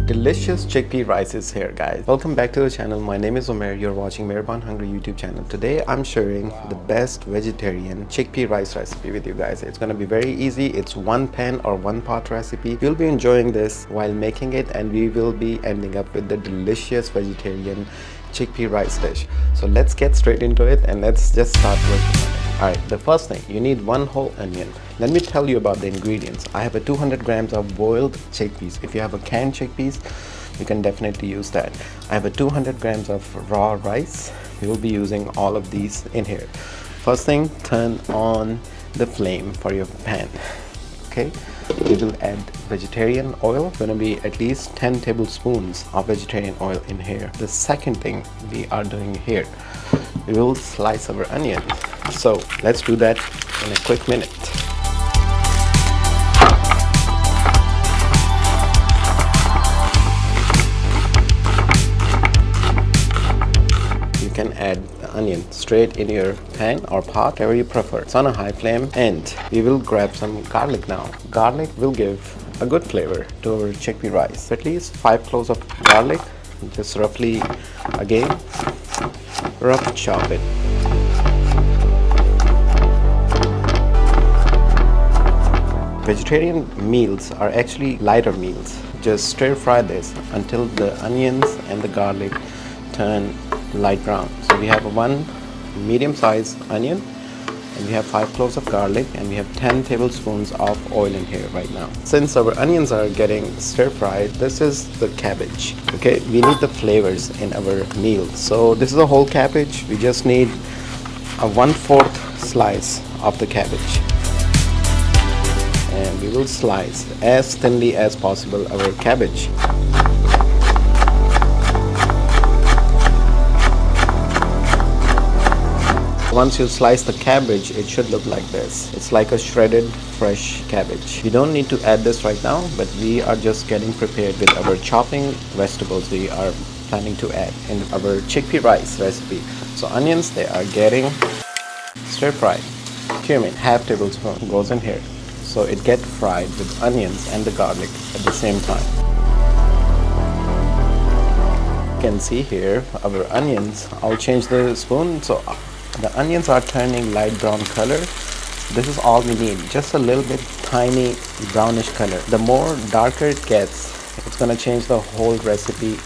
Delicious chickpea rice is here, guys. Welcome back to the channel. My name is Mair. You're watching Mairbornhungry YouTube channel. Today I'm sharing the best vegetarian chickpea rice recipe with you guys. It's gonna be very easy. It's one pan or one pot recipe. You'll be enjoying this while making it, and we will be ending up with the delicious vegetarian chickpea rice dish. So let's get straight into it and let's just start working on it. Alright, the first thing, you need one whole onion. Let me tell you about the ingredients. I have a 200 grams of boiled chickpeas. If you have a canned chickpeas, you can definitely use that. I have a 200 grams of raw rice. We will be using all of these in here. First thing, turn on the flame for your pan. Okay, we will add vegetarian oil. It's gonna be at least 10 tablespoons of vegetarian oil in here. The second thing we are doing here, we will slice our onions. So let's do that in a quick minute. You can add the onion straight in your pan or pot, whatever you prefer. It's on a high flame, and we will grab some garlic now. Garlic will give a good flavor to our chickpea rice. At least 5 cloves of garlic, just roughly, again, rough chop it. Vegetarian meals are actually lighter meals. Just stir fry this until the onions and the garlic turn light brown. So we have one medium-sized onion, and we have 5 cloves of garlic, and we have 10 tablespoons of oil in here right now. Since our onions are getting stir fried, this is the cabbage. Okay, we need the flavors in our meal. So this is a whole cabbage. We just need a 1/4 slice of the cabbage, and we will slice as thinly as possible our cabbage. Once you slice the cabbage, it should look like this. It's like a shredded fresh cabbage. You don't need to add this right now, but we are just getting prepared with our chopping vegetables we are planning to add in our chickpea rice recipe. So onions, they are getting stir fried. Cumin, half tablespoon goes in here. So it gets fried with onions and the garlic at the same time. You can see here our onions. I'll change the spoon. So the onions are turning light brown color. This is all we need, just a little bit tiny brownish color. The more darker it gets, it's gonna change the whole recipe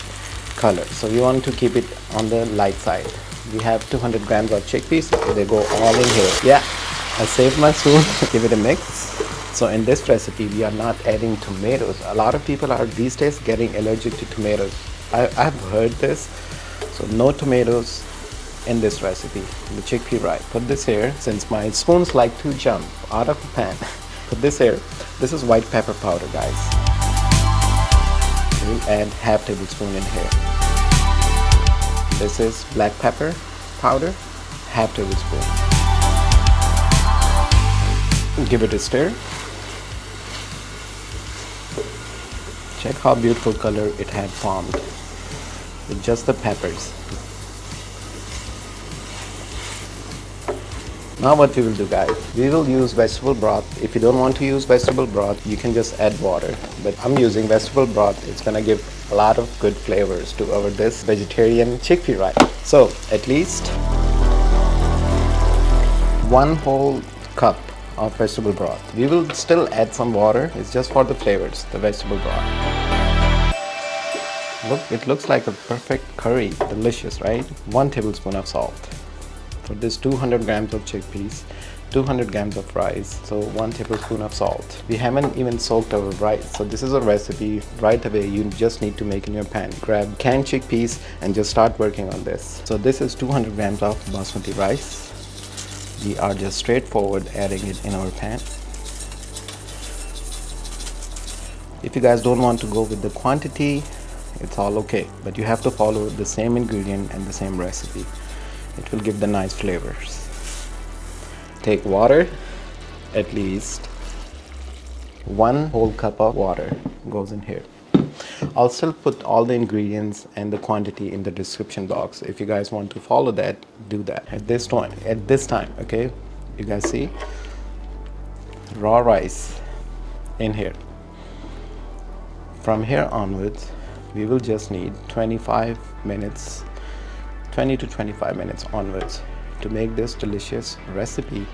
color. So we want to keep it on the light side. We have 200 grams of chickpeas. They go all in here. Yeah, I saved my spoon. Give it a mix. So in this recipe, we are not adding tomatoes. A lot of people are these days getting allergic to tomatoes. I've heard this. So no tomatoes in this recipe, the chickpea rice. Put this here. Since my spoons like to jump out of the pan, put this here. This is white pepper powder, guys. We'll add half tablespoon in here. This is black pepper powder, half tablespoon. Give it a stir. Check how beautiful color it had formed with just the peppers. Now what we will do, guys, we will use vegetable broth. If you don't want to use vegetable broth, you can just add water. But I'm using vegetable broth. It's gonna give a lot of good flavors to our this vegetarian chickpea rice. So at least 1 whole cup of vegetable broth. We will still add some water. It's just for the flavors, the vegetable broth. Look, it looks like a perfect curry. Delicious, right? 1 tablespoon of salt. For this 200 grams of chickpeas, 200 grams of rice, so 1 tablespoon of salt. We haven't even soaked our rice, so this is a recipe right away you just need to make in your pan. Grab canned chickpeas and just start working on this. So this is 200 grams of basmati rice. We are just straightforward adding it in our pan. If you guys don't want to go with the quantity, it's all okay, but you have to follow the same ingredient and the same recipe. It will give the nice flavors. Take water, at least 1 whole cup of water goes in here. I'll still put all the ingredients and the quantity in the description box. If you guys want to follow that, do that. At this time, okay, you guys see raw rice in here. From here onwards, we will just need 25 minutes, 20 to 25 minutes onwards to make this delicious recipe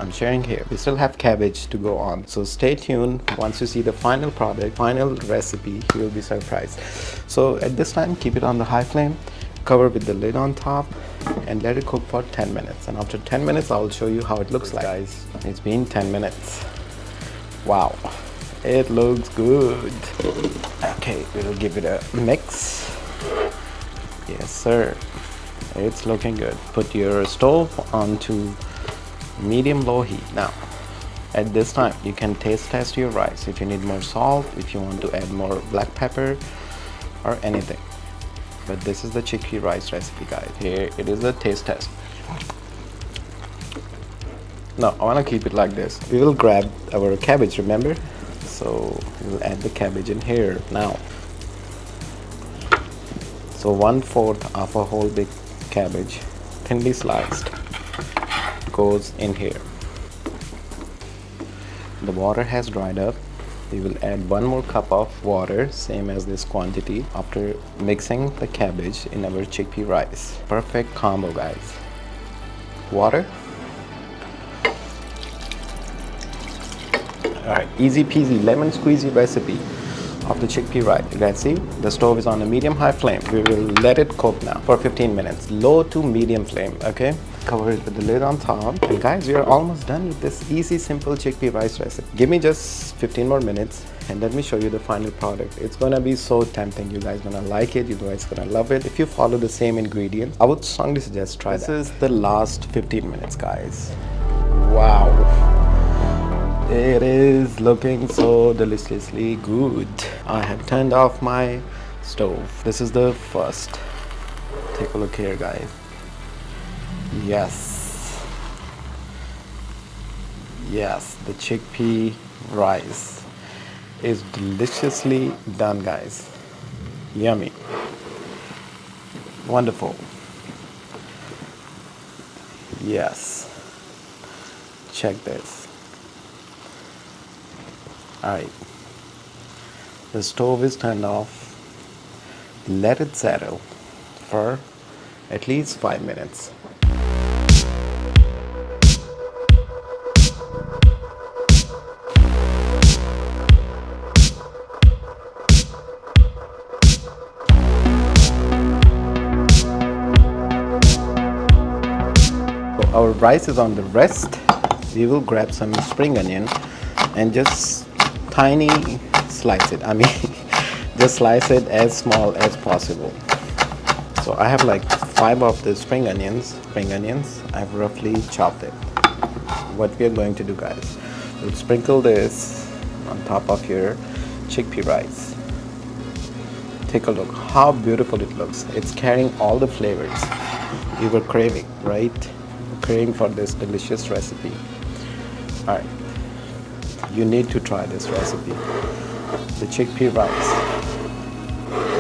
I'm sharing here. We still have cabbage to go on, so stay tuned. Once you see the final product, final recipe, you will be surprised. So at this time, keep it on the high flame, cover with the lid on top, and let it cook for 10 minutes. And after 10 minutes, I will show you how it looks like. Guys, it's been 10 minutes. Wow, it looks good. Okay, we'll give it a mix. Yes, sir. It's looking good. Put your stove onto medium low heat. Now at this time you can taste test your rice if you need more salt, if you want to add more black pepper or anything. But this is the chickpea rice recipe, guys. Here it is, a taste test. Now I want to keep it like this. We will grab our cabbage, remember, so we'll add the cabbage in here now. So 1/4 of a whole big cabbage, thinly sliced, goes in here. The water has dried up. We will add 1 more cup of water, same as this quantity, after mixing the cabbage in our chickpea rice. Perfect combo, guys. Water. Alright, easy peasy lemon squeezy recipe of the chickpea rice. You guys see, the stove is on a medium-high flame. We will let it cook now for 15 minutes, low to medium flame, okay? Cover it with the lid on top. And guys, we are almost done with this easy, simple chickpea rice recipe. Give me just 15 more minutes and let me show you the final product. It's gonna be so tempting. You guys gonna like it. You guys gonna love it. If you follow the same ingredients, I would strongly suggest try that. This is the last 15 minutes, guys. Wow. It is looking so deliciously good. I have turned off my stove. This is the first. Take a look here, guys. Yes. Yes, the chickpea rice is deliciously done, guys. Yummy. Wonderful. Yes. Check this. Alright. The stove is turned off. Let it settle for at least 5 minutes. Our rice is on the rest. We will grab some spring onion and just tiny slice it. I mean, just slice it as small as possible. So I have like 5 of the spring onions. I've roughly chopped it. What we are going to do, guys, we'll sprinkle this on top of your chickpea rice. Take a look how beautiful it looks. It's carrying all the flavors we were craving, right? Craving for this delicious recipe. All right, you need to try this recipe, the chickpea rice.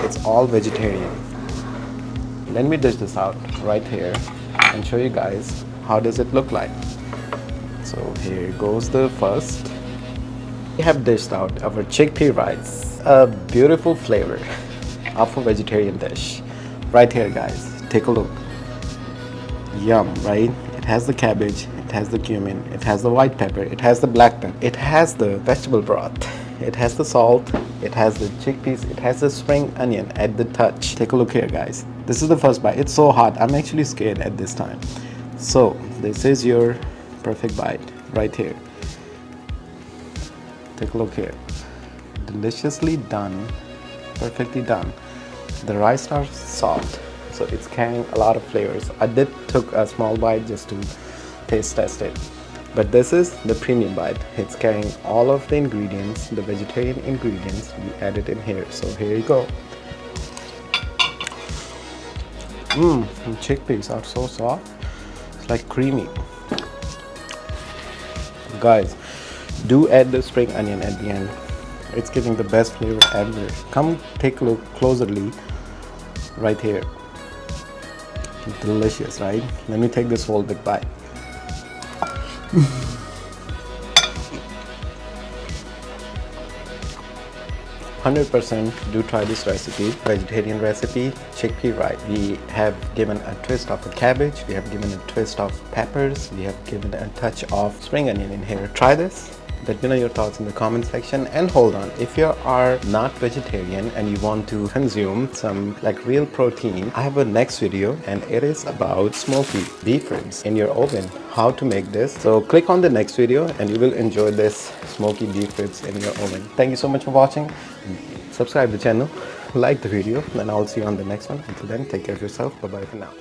It's all vegetarian. Let me dish this out right here and show you guys how does it look like. So here goes the first. We have dished out our chickpea rice, a beautiful flavor of a vegetarian dish right here, guys. Take a look. Yum, right? It has the cabbage, it has the cumin, it has the white pepper, it has the black pepper, it has the vegetable broth, it has the salt, it has the chickpeas, it has the spring onion at the touch. Take a look here, guys. This is the first bite. It's so hot. I'm actually scared at this time. So this is your perfect bite right here. Take a look here. Deliciously done, perfectly done. The rice are soft, so it's carrying a lot of flavors. I did took a small bite just to taste test it, but this is the premium bite. It's carrying all of the ingredients, the vegetarian ingredients we added in here. So here you go. The chickpeas are so soft. It's like creamy. Guys, do add the spring onion at the end. It's giving the best flavor ever. Come take a look closerly right here. Delicious, right? Let me take this whole big bite. 100% do try this recipe, vegetarian recipe, chickpea rice. We have given a twist of a cabbage, we have given a twist of peppers, we have given a touch of spring onion in here. Try this. Let me know your thoughts in the comment section. And hold on, if you are not vegetarian and you want to consume some like real protein, I have a next video and it is about smoky beef ribs in your oven, how to make this. So click on the next video and you will enjoy this smoky beef ribs in your oven. Thank you so much for watching. Subscribe to the channel, like the video, and I'll see you on the next one. Until then, take care of yourself. Bye bye for now.